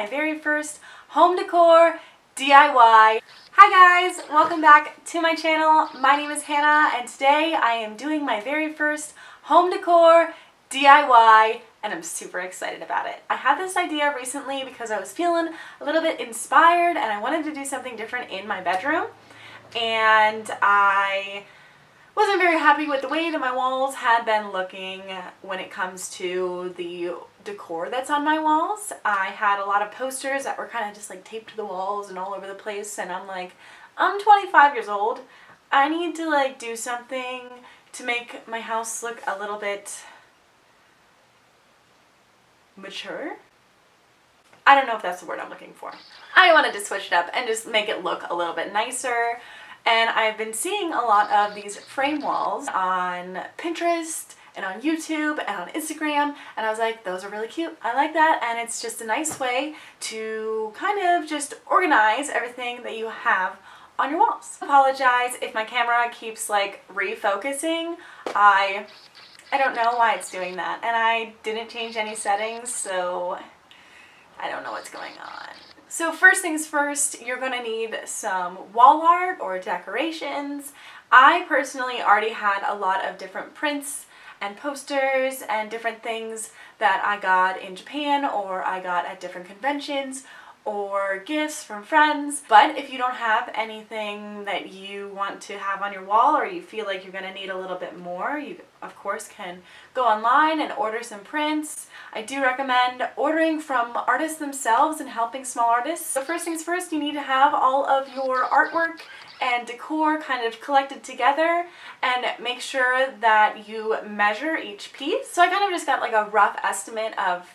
My very first home decor DIY. Hi guys, welcome back to my channel. My name is Hannah and today I am doing my very first home decor DIY and I'm super excited about it. I had this idea recently because I was feeling a little bit inspired and I wanted to do something different in my bedroom, and I wasn't very happy with the way that my walls had been looking when it comes to the decor that's on my walls. I had a lot of posters that were kind of just like taped to the walls and all over the place, and I'm like, I'm 25 years old. I need to like do something to make my house look a little bit mature. I don't know if that's the word I'm looking for. I wanted to switch it up and just make it look a little bit nicer. And I've been seeing a lot of these frame walls on Pinterest and on YouTube and on Instagram, and I was like, those are really cute. I like that, and it's just a nice way to kind of just organize everything that you have on your walls. I apologize if my camera keeps like refocusing. I don't know why it's doing that, and I didn't change any settings, so I don't know what's going on. So first things first, you're going to need some wall art or decorations. I personally already had a lot of different prints and posters and different things that I got in Japan or I got at different conventions or gifts from friends. But if you don't have anything that you want to have on your wall, or you feel like you're going to need a little bit more, you of course can go online and order some prints. I do recommend ordering from artists themselves and helping small artists. So first things first, you need to have all of your artwork and decor kind of collected together, and make sure that you measure each piece. So I kind of just got like a rough estimate of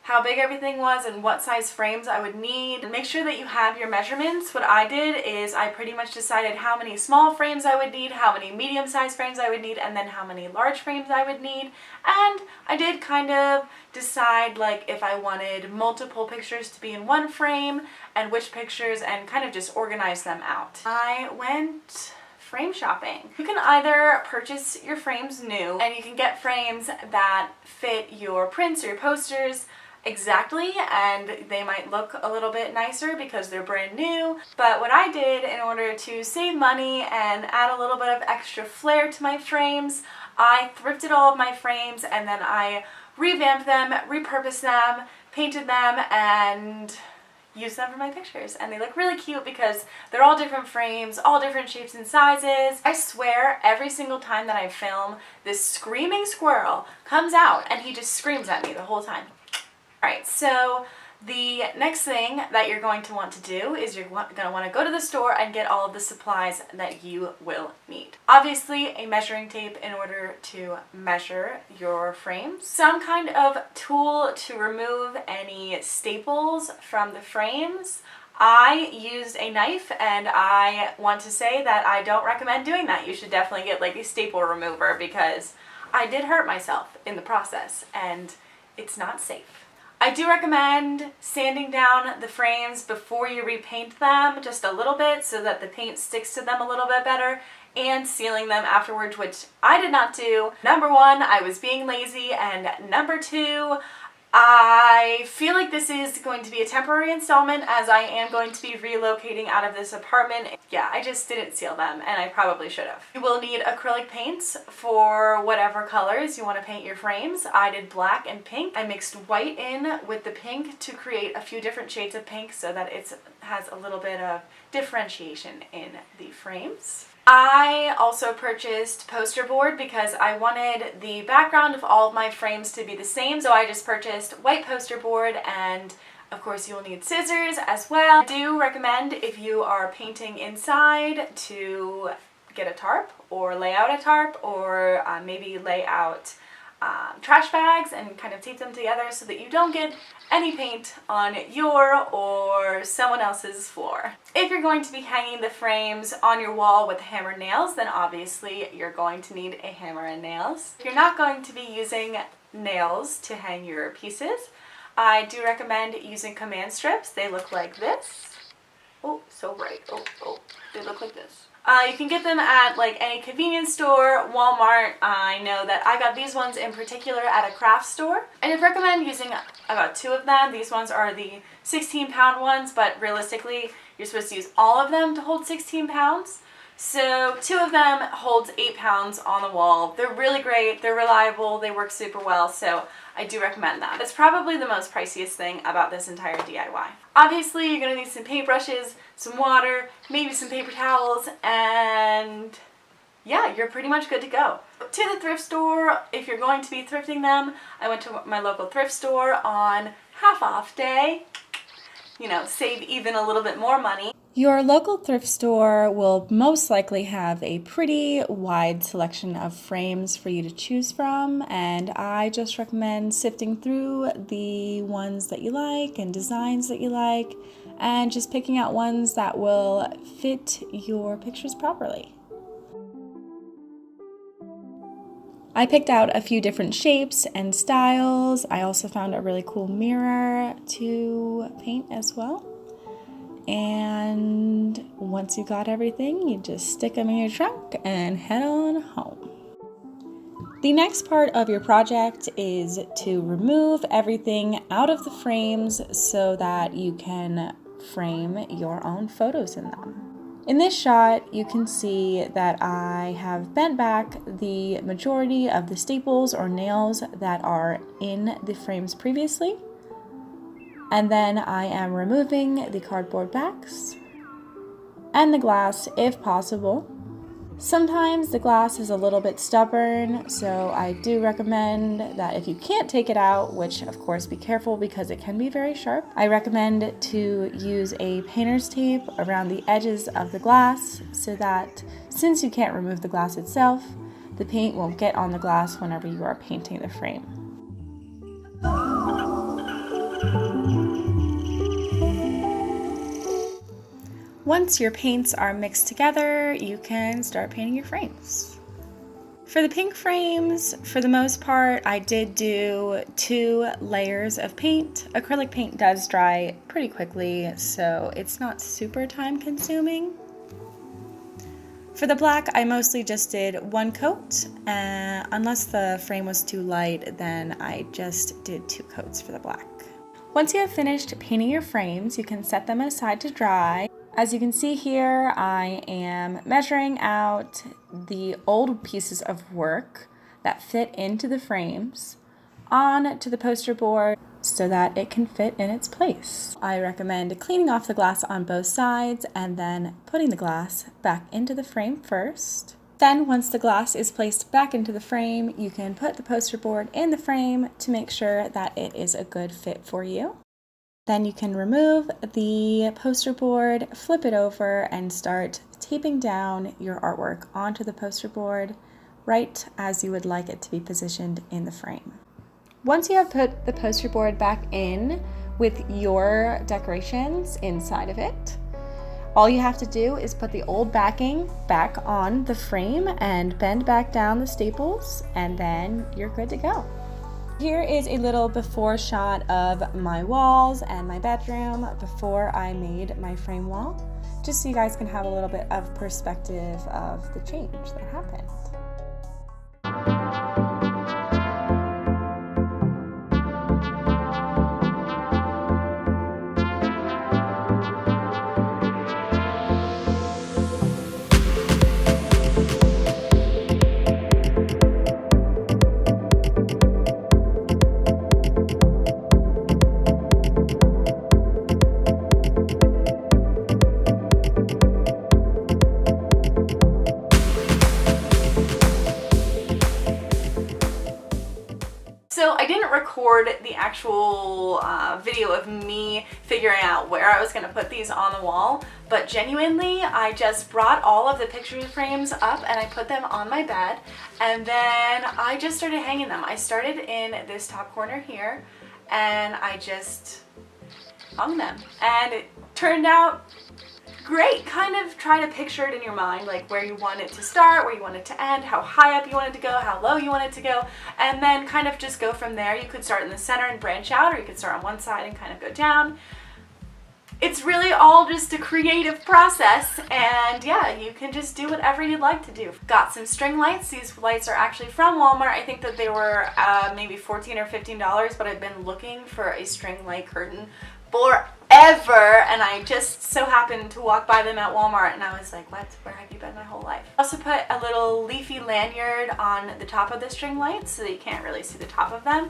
how big everything was and what size frames I would need. And make sure that you have your measurements. What I did is I pretty much decided how many small frames I would need, how many medium-sized frames I would need, and then how many large frames I would need. And I did kind of decide like if I wanted multiple pictures to be in one frame and which pictures, and kind of just organize them out. I went frame shopping. You can either purchase your frames new, and you can get frames that fit your prints or your posters exactly, and they might look a little bit nicer because they're brand new. But what I did in order to save money and add a little bit of extra flair to my frames, I thrifted all of my frames and then I revamped them, repurposed them, painted them, and use them for my pictures, and they look really cute because they're all different frames, all different shapes and sizes. I swear every single time that I film, this screaming squirrel comes out and he just screams at me the whole time. Alright, so the next thing that you're going to want to do is you're going to want to go to the store and get all of the supplies that you will need. Obviously, a measuring tape in order to measure your frames. Some kind of tool to remove any staples from the frames. I used a knife, and I want to say that I don't recommend doing that. You should definitely get like a staple remover because I did hurt myself in the process and it's not safe. I do recommend sanding down the frames before you repaint them just a little bit so that the paint sticks to them a little bit better, and sealing them afterwards, which I did not do. Number one, I was being lazy, and number two, I feel like this is going to be a temporary installment as I am going to be relocating out of this apartment. Yeah, I just didn't seal them, and I probably should have. You will need acrylic paints for whatever colors you want to paint your frames. I did black and pink. I mixed white in with the pink to create a few different shades of pink so that it has a little bit of differentiation in the frames. I also purchased poster board because I wanted the background of all of my frames to be the same, so I just purchased white poster board, and of course you'll need scissors as well. I do recommend, if you are painting inside, to get a tarp or lay out a tarp, or maybe lay out trash bags and kind of tape them together so that you don't get any paint on your or someone else's floor. If you're going to be hanging the frames on your wall with hammer and nails, then obviously you're going to need a hammer and nails. If you're not going to be using nails to hang your pieces, I do recommend using command strips. They look like this. Oh, so bright. Oh, they look like this. You can get them at like any convenience store, Walmart. I know that I got these ones in particular at a craft store. I'd recommend using about 2 of them. These ones are the 16-pound ones, but realistically, you're supposed to use all of them to hold 16 pounds. So 2 of them holds 8 pounds on the wall. They're really great, they're reliable, they work super well, so I do recommend that. That's probably the most priciest thing about this entire DIY. Obviously, you're gonna need some paintbrushes, some water, maybe some paper towels, and yeah, you're pretty much good to go. To the thrift store, if you're going to be thrifting them, I went to my local thrift store on half off day. You know, save even a little bit more money. Your local thrift store will most likely have a pretty wide selection of frames for you to choose from, and I just recommend sifting through the ones that you like and designs that you like, and just picking out ones that will fit your pictures properly. I picked out a few different shapes and styles. I also found a really cool mirror to paint as well. And once you got everything, you just stick them in your trunk and head on home. The next part of your project is to remove everything out of the frames so that you can frame your own photos in them. In this shot, you can see that I have bent back the majority of the staples or nails that are in the frames previously. And then I am removing the cardboard backs and the glass if possible. Sometimes the glass is a little bit stubborn, so I do recommend that if you can't take it out, which of course be careful because it can be very sharp, I recommend to use a painter's tape around the edges of the glass so that since you can't remove the glass itself, the paint won't get on the glass whenever you are painting the frame. Once your paints are mixed together, you can start painting your frames. For the pink frames, for the most part, I did do 2 layers of paint. Acrylic paint does dry pretty quickly, so it's not super time consuming. For the black, I mostly just did 1 coat. Unless the frame was too light, then I just did 2 coats for the black. Once you have finished painting your frames, you can set them aside to dry. As you can see here, I am measuring out the old pieces of work that fit into the frames onto the poster board so that it can fit in its place. I recommend cleaning off the glass on both sides and then putting the glass back into the frame first. Then once the glass is placed back into the frame, you can put the poster board in the frame to make sure that it is a good fit for you. Then you can remove the poster board, flip it over, and start taping down your artwork onto the poster board right as you would like it to be positioned in the frame. Once you have put the poster board back in with your decorations inside of it, all you have to do is put the old backing back on the frame and bend back down the staples, and then you're good to go. Here is a little before shot of my walls and my bedroom before I made my frame wall, just so you guys can have a little bit of perspective of the change that happened. So I didn't record the actual video of me figuring out where I was going to put these on the wall, but genuinely I just brought all of the picture frames up and I put them on my bed, and then I just started hanging them. I started in this top corner here and I just hung them, and it turned out great. Kind of try to picture it in your mind, like where you want it to start, where you want it to end, how high up you want it to go, how low you want it to go, and then kind of just go from there. You could start in the center and branch out, or you could start on one side and kind of go down. it's really all just a creative process, and yeah, you can just do whatever you'd like to do. Got some string lights. These lights are actually from Walmart. I think that they were maybe $14 or $15, but I've been looking for a string light curtain forever, and I just so happened to walk by them at Walmart, and I was like, what? Where have you been my whole life? I also put a little leafy lanyard on the top of the string lights so that you can't really see the top of them.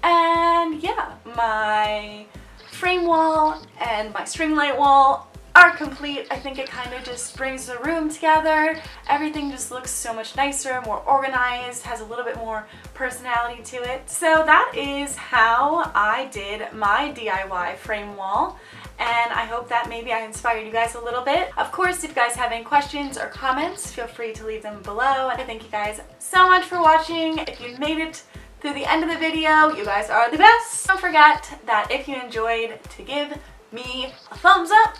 And yeah, my frame wall and my string light wall are complete. I think it kind of just brings the room together. Everything just looks so much nicer, more organized, has a little bit more personality to it. So that is how I did my DIY frame wall, and I hope that maybe I inspired you guys a little bit. Of course, if you guys have any questions or comments, feel free to leave them below. And I thank you guys so much for watching. If you made it through the end of the video, you guys are the best. Don't forget that if you enjoyed, to give me a thumbs up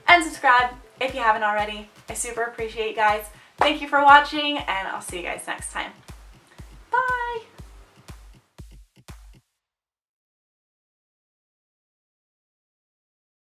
and subscribe if you haven't already. I super appreciate you guys. Thank you for watching, and I'll see you guys next time.